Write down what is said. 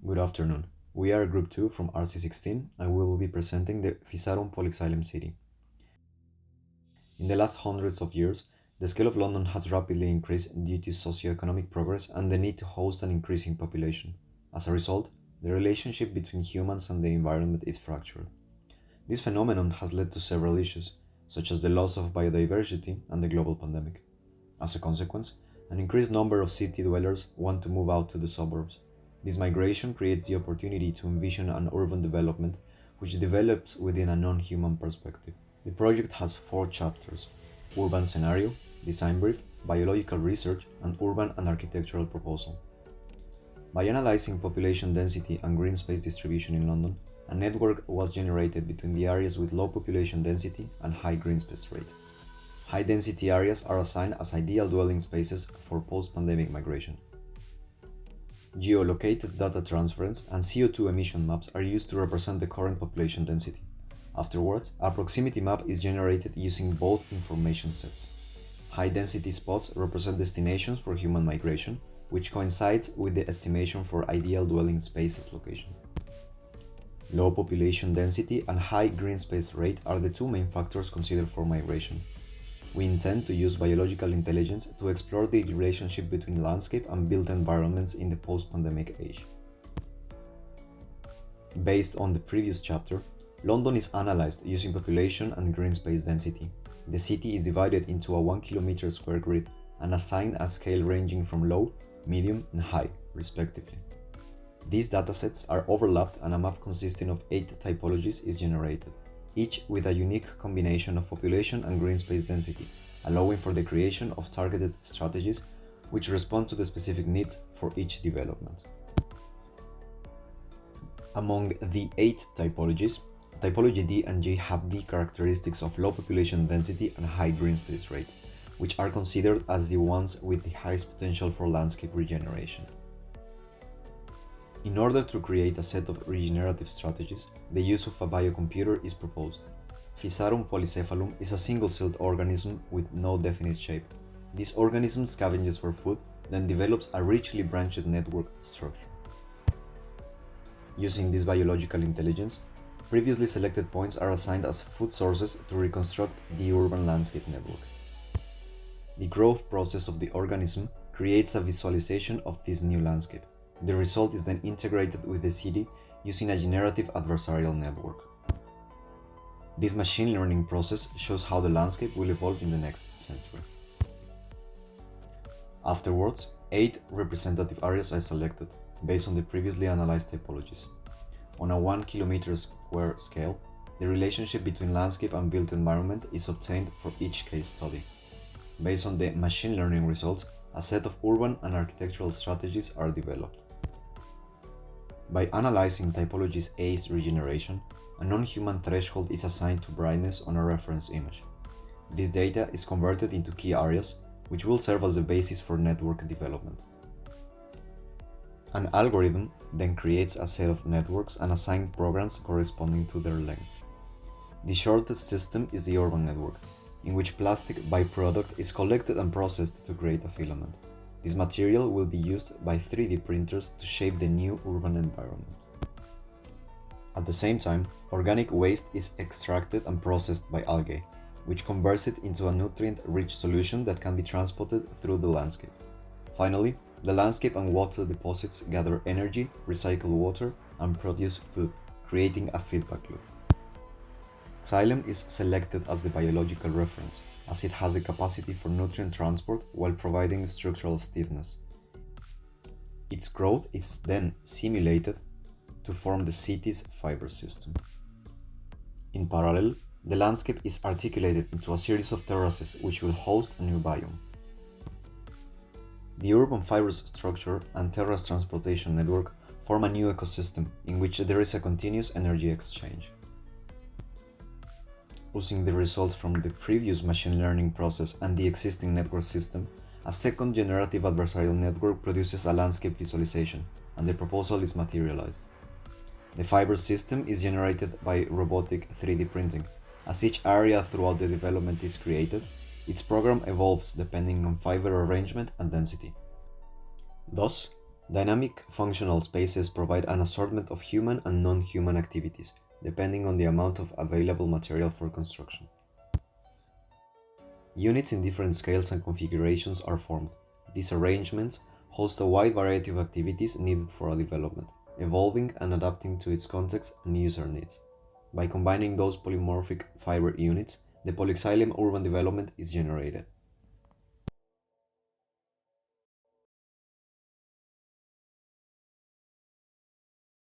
Good afternoon. We are Group 2 from RC16 and we will be presenting the Physarum Poly-xylem city. In the last hundreds of years, the scale of London has rapidly increased due to socio-economic progress and the need to host an increasing population. As a result, the relationship between humans and the environment is fractured. This phenomenon has led to several issues, such as the loss of biodiversity and the global pandemic. As a consequence, an increased number of city dwellers want to move out to the suburbs. This migration creates the opportunity to envision an urban development which develops within a non-human perspective. The project has 4 chapters: urban scenario, design brief, biological research, and urban and architectural proposal. By analyzing population density and green space distribution in London, a network was generated between the areas with low population density and high green space rate. High-density areas are assigned as ideal dwelling spaces for post-pandemic migration. Geolocated data transference and CO2 emission maps are used to represent the current population density. Afterwards, a proximity map is generated using both information sets. High-density spots represent destinations for human migration, which coincides with the estimation for ideal dwelling spaces location. Low population density and high green space rate are the 2 main factors considered for migration. We intend to use biological intelligence to explore the relationship between landscape and built environments in the post-pandemic age. Based on the previous chapter, London is analyzed using population and green space density. The city is divided into a 1 km square grid and assigned a scale ranging from low, medium, and high, respectively. These datasets are overlapped and a map consisting of 8 typologies is generated, each with a unique combination of population and green space density, allowing for the creation of targeted strategies which respond to the specific needs for each development. Among the 8 typologies, typology D and G have the characteristics of low population density and high green space rate, which are considered as the ones with the highest potential for landscape regeneration. In order to create a set of regenerative strategies, the use of a biocomputer is proposed. Physarum polycephalum is a single-celled organism with no definite shape. This organism scavenges for food, then develops a richly branched network structure. Using this biological intelligence, previously selected points are assigned as food sources to reconstruct the urban landscape network. The growth process of the organism creates a visualization of this new landscape. The result is then integrated with the city using a generative adversarial network. This machine learning process shows how the landscape will evolve in the next century. Afterwards, 8 representative areas are selected, based on the previously analyzed typologies. On a 1 km square scale, the relationship between landscape and built environment is obtained for each case study. Based on the machine learning results, a set of urban and architectural strategies are developed. By analyzing typologies A's regeneration, a non-human threshold is assigned to brightness on a reference image. This data is converted into key areas, which will serve as the basis for network development. An algorithm then creates a set of networks and assigned programs corresponding to their length. The shortest system is the urban network, in which plastic byproduct is collected and processed to create a filament. This material will be used by 3D printers to shape the new urban environment. At the same time, organic waste is extracted and processed by algae, which converts it into a nutrient-rich solution that can be transported through the landscape. Finally, the landscape and water deposits gather energy, recycle water, and produce food, creating a feedback loop. Xylem is selected as the biological reference, as it has the capacity for nutrient transport while providing structural stiffness. Its growth is then simulated to form the city's fiber system. In parallel, the landscape is articulated into a series of terraces which will host a new biome. The urban fibers structure and terrace transportation network form a new ecosystem in which there is a continuous energy exchange. Using the results from the previous machine learning process and the existing network system, a second generative adversarial network produces a landscape visualization, and the proposal is materialized. The fiber system is generated by robotic 3D printing. As each area throughout the development is created, its program evolves depending on fiber arrangement and density. Thus, Dynamic functional spaces provide an assortment of human and non-human activities, depending on the amount of available material for construction. Units in different scales and configurations are formed. These arrangements host a wide variety of activities needed for a development, evolving and adapting to its context and user needs. By combining those polymorphic fiber units, the polyxylem urban development is generated.